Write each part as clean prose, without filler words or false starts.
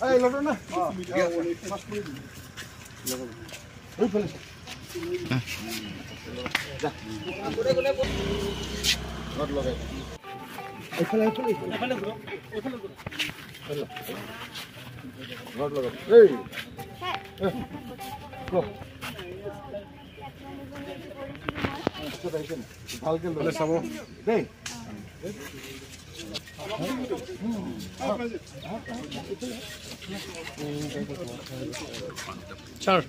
এই লটো না ফাস্ট করে দিন ওই ফেলে যা রড লাগাই এই ফেলে রড লাগাই এই কো আচ্ছা দেখেন ভালকে বলে সব দেই Sure. Sure.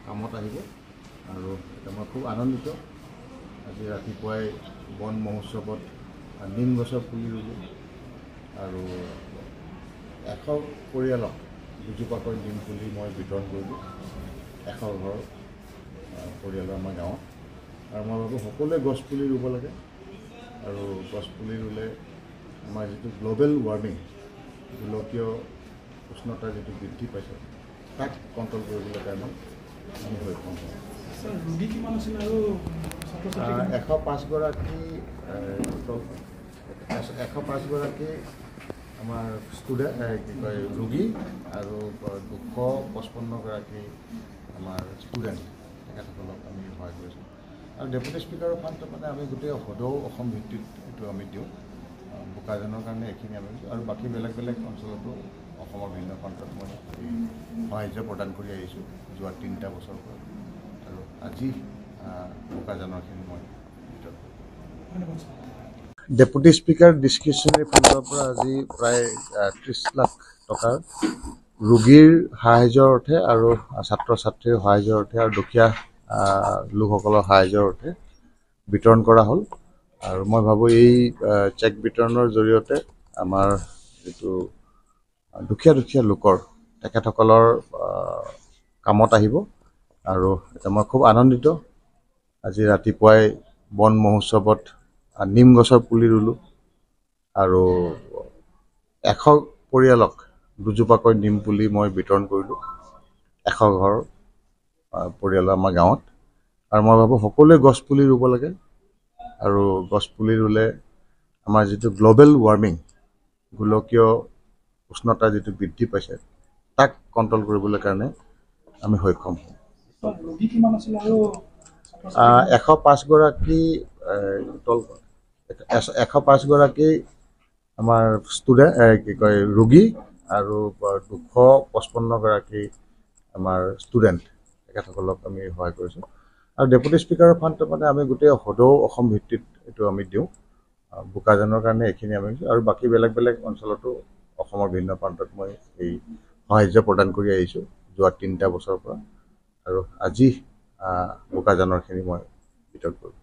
কামত আহিব আৰু এটা মই খুব আনন্দিত আজি ৰাতিপুৱাই বন মহোৎসৱত নিম গছৰ পুলি ৰুলোঁ আৰু 100 পৰিয়ালক দুজোপাকৈ নিম পুলি মই বিতৰণ কৰিলোঁ 100 ঘৰ পৰিয়ালৰ আমাৰ গাঁৱত আৰু মই ভাবোঁ সকলোৱে গছ পুলি ৰুব লাগে আৰু গছ পুলি ৰুলে আমাৰ যিটো গ্ল'বেল ৱাৰ্মিং গোলকীয় উষ্ণতা যিটো বৃদ্ধি পাইছে তাক কণ্ট্ৰল কৰিবলৈ কাৰণে আমি সক্ষম হওঁ 105 গৰাকী 105 গৰাকী আমাৰ ষ্টুডেণ্ট কি কয় ৰোগী আৰু 255 গৰাকী আমাৰ ষ্টুডেণ্ট তেখেতসকলক আমি সহায় কৰিছোঁ আৰু ডেপুটি স্পীকাৰৰ ফাণ্ডত মানে আমি গোটেই সদৌ অসম ভিত্তিত এইটো আমি দিওঁ বোকাজনৰ কাৰণে এইখিনি আমি আৰু বাকী বেলেগ বেলেগ অঞ্চলতো অসমৰ ভিন্ন প্ৰান্তত মই সাহায্য প্ৰদান কৰি আহিছোঁ যোৱা 3টা বছৰৰ পৰা আৰু আজি বোকাজনৰখিনি মই বিতৰণ কৰিছোঁ ডেপুটি স্পীকাৰ ডিছক্ৰিপশ্যনেৰী ফাণ্ডৰ পৰা আজি প্ৰায় 30 লাখ টকাৰ ৰোগীৰ সাহায্যৰ অৰ্থে আৰু ছাত্ৰ ছাত্ৰীৰ সাহায্যৰ অৰ্থে আৰু দুখীয়া লোকসকলৰ সাহায্যৰ অৰ্থে বিতৰণ কৰা হ'ল আৰু মই ভাবোঁ এই চেক বিতৰণৰ জৰিয়তে আমাৰ যিটো দুখীয়া লোকৰ তেখেতসকলৰ কামত আহিব আৰু এটা মই খুব আনন্দিত আজি ৰাতিপুৱাই বন মহোৎসৱত নিম গছৰ পুলি ৰুলোঁ আৰু 100 পৰিয়ালক দুজোপাকৈ নিম পুলি মই বিতৰণ কৰিলোঁ 100 ঘৰ পৰিয়ালৰ আমাৰ গাঁৱত আৰু মই ভাবোঁ সকলোৱে গছ পুলি ৰুব লাগে আৰু গছ পুলি ৰুলে আমাৰ যিটো গ্ল'বেল ৱাৰ্মিং গোলকীয় উষ্ণতা যিটো বৃদ্ধি পাইছে তাক কণ্ট্ৰল কৰিবলৈ কাৰণে আমি সক্ষম হওঁ 105 গৰাকী 105 গৰাকী আমাৰ ষ্টুডেণ্ট কি কয় ৰোগী আৰু 255 গৰাকী আমাৰ ষ্টুডেণ্ট তেখেতসকলক আমি সহায় কৰিছোঁ আৰু ডেপুটি স্পীকাৰৰ ফাণ্ডত মানে আমি গোটেই সদৌ অসম ভিত্তিত এইটো আমি দিওঁ বোকাজনৰ কাৰণে এইখিনি আমি আৰু বাকী বেলেগ বেলেগ অঞ্চলতো অসমৰ ভিন্ন প্ৰান্তত মই এই সাহায্য প্ৰদান কৰি আহিছোঁ যোৱা 3টা বছৰৰ পৰা আৰু আজি বোকাজনৰখিনি মই বিতৰণ কৰিলোঁ